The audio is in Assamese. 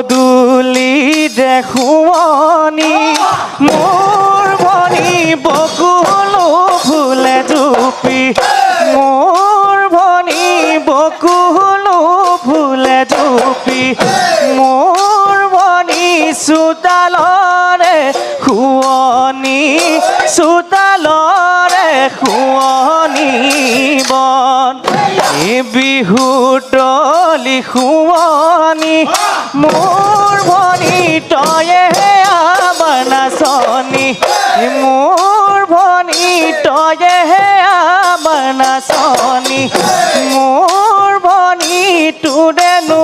পদূলি দেখুৱনি মোৰ ভনী বকুলো ফুলে জুপি মোৰ ভনী বকুলো ফুলে জুপি মোৰ ভনী চোতালৰে শুৱনি চোতালৰে শুৱনি বন বিহুৰ তলি শুৱনি মোৰ ভনী তয়ে আবাৰ নাচনি মোৰ ভনী তয়ে আবাৰ নাচনি মোৰ ভনী তোৰেনো